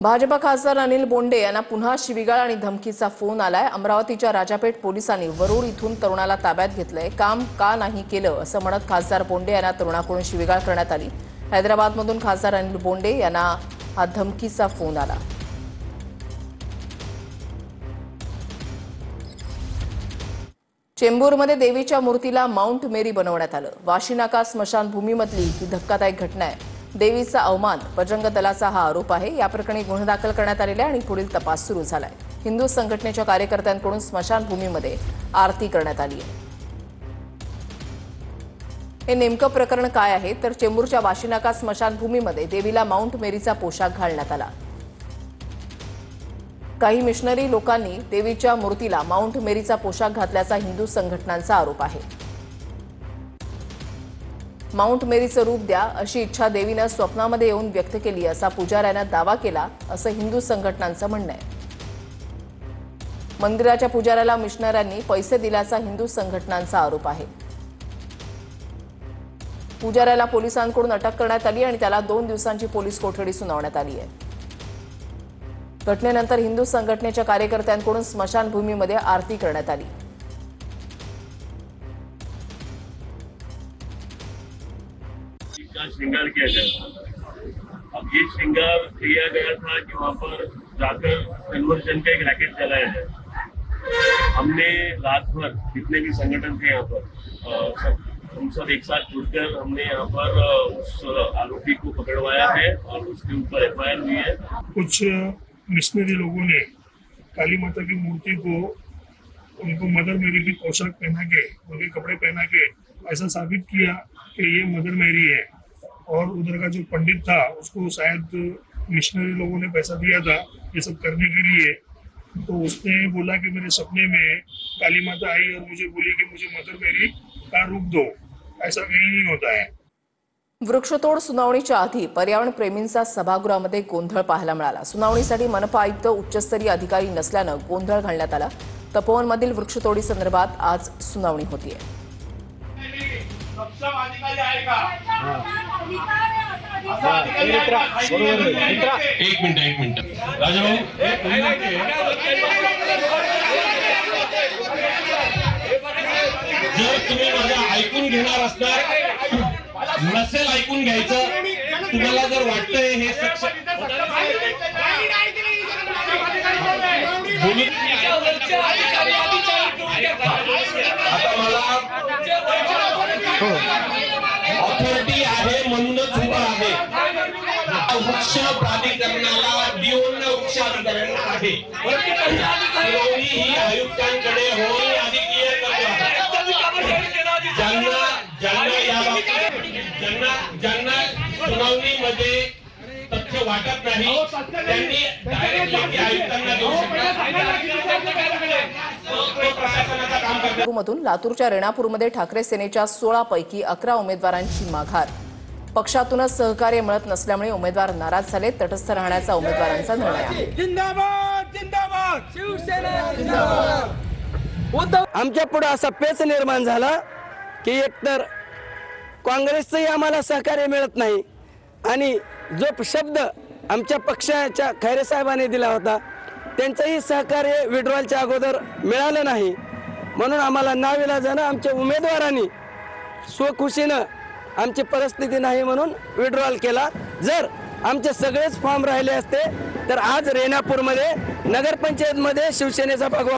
भाजपा खासदार अनिल बोंडे यांना पुन्हा शिवीगाळ आणि धमकीचा फोन आलाय। अमरावतीच्या राजापेठ पोलिसांनी वरुड इथून तरुणाला ताब्यात घेतलंय। काम का नाही केलं असं म्हणत खासदार बोंडे यांना तरुणाकडून शिवीगाळ करण्यात आली। हैदराबादमधून खासदार अनिल बोंडे यांना हा धमकीचा फोन आला। चेंबूरमध्ये देवीच्या मूर्तीला माउंट मेरी बनवण्यात आलं। वाशीनाका स्मशानभूमीमधली ही धक्कादायक घटना आहे। देवीचा अवमान बजरंग दलाचा हा आरोप आहे। या प्रकरणी गुन्हा दाखल करण्यात आलेला आहे आणि पुढील तपास सुरू झालाय। हिंदू संघटनेच्या कार्यकर्त्यांकडून स्मशानभूमीमध्ये आरती करण्यात आली आहे। हे नेमकं प्रकरण काय आहे तर चेंबूरच्या वाशीनाका स्मशानभूमीमध्ये देवीला माउंट मेरीचा पोशाख घालण्यात आला। काही मिशनरी लोकांनी देवीच्या मूर्तीला माउंट मेरीचा पोशाख घातल्याचा हिंदू संघटनांचा आरोप आहे। माउंट मेरीचं रूप द्या अशी इच्छा देवीनं स्वप्नामध्ये येऊन व्यक्त केली असा पुजाऱ्यानं दावा केला असं हिंदू संघटनांचं म्हणणं आहे। मंदिराच्या पुजाऱ्याला मिशनऱ्यांनी पैसे दिल्याचा हिंदू संघटनांचा आरोप आहे। पुजाऱ्याला पोलिसांकडून अटक करण्यात आली आणि त्याला 2 दिवसांची पोलीस कोठडी सुनावण्यात आली आहे। घटनेनंतर हिंदू संघटनेच्या कार्यकर्त्यांकडून स्मशानभूमीमध्ये आरती करण्यात आली। श्रृंगार किया गया। अब ये श्रृंगार किया गया था कि वहाँ पर जाकर कन्वर्जन का एक रैकेट चलाया जाए। हमने रात भर जितने भी संगठन थे यहाँ पर हम सब एक साथ जुटकर हमने यहाँ पर उस आरोपी को पकड़वाया है और उसके ऊपर एफआईआर हुई है। कुछ मिशनरी लोगों ने काली माता की मूर्ति को उनको मदर मेरी की पोशाक पहना के उनके कपड़े पहना के ऐसा साबित किया कि ये मदर मेरी है। और उधर का जो पंडित था उसको शायद मिशनरी लोगों ने पैसा दिया था ये सब करने के लिए। तो उसने बोला कि मेरे सपने में काली माता आई और मुझे बोली कि मुझे मदर मेरी का रूप दो। ऐसा कहीं नहीं होता है। वृक्षतोड सुनावणीच्या आधी पर्यावरण प्रेमींचा सभागृहामध्ये गोंधळ पाहायला मिळाला। सुनावणीसाठी मनपा आयुक्त उच्चस्तरीय अधिकारी नसल्यानं गोंधळ घालण्यात आला। तपोवनमधील वृक्षतोडी संदर्भात आज सुनावणी होतीये। एक मिनिट राजाभाऊ जर तुम्ही माझं ऐकून घेणार असणार नसेल ऐकून घ्यायचं तुम्हाला जर वाटतंय हे आता मला ऑथॉरिटी आहे म्हणूनच उभा आहे। वृक्ष प्राधिकरणाला देऊन वृक्षाधिकाऱ्यांना आहे ही आयुक्तांकडे होऊन आधी क्लिअर ज्यांना सुनावणीमध्ये तथ्य वाटत नाही त्यांनी डायरेक्टली आयुक्तांना देऊ शकतात। मधून लातूरच्या रेणापूरमध्ये ठाकरे सेनेच्या 16 पैकी 11 उमेदवारांची माघार। पक्षातूनच सहकार्य मिळत नसल्यामुळे उमेदवार नाराज झाले। तटस्थ राहण्याचा उमेदवारांचा निर्णय आहे। जिंदाबाद जिंदाबाद शिवसेना जिंदाबाद। आमच्या पुढे असा पेच निर्माण झाला की एकतर काँग्रेसचंही आम्हाला सहकार्य मिळत नाही आणि जो शब्द आमच्या पक्षाच्या खैरे साहेबांनी दिला होता त्यांचंही सहकार्य विड्रॉलच्या अगोदर मिळालं नाही। म्हणून आम्हाला नाविलाजानं आमच्या उमेदवारांनी स्वखुशीनं आमची परिस्थिती नाही म्हणून विड्रॉल केला। जर आमचे सगळेच फॉर्म राहिले असते तर आज रेणापूरमध्ये नगरपंचायतमध्ये शिवसेनेचा भगवा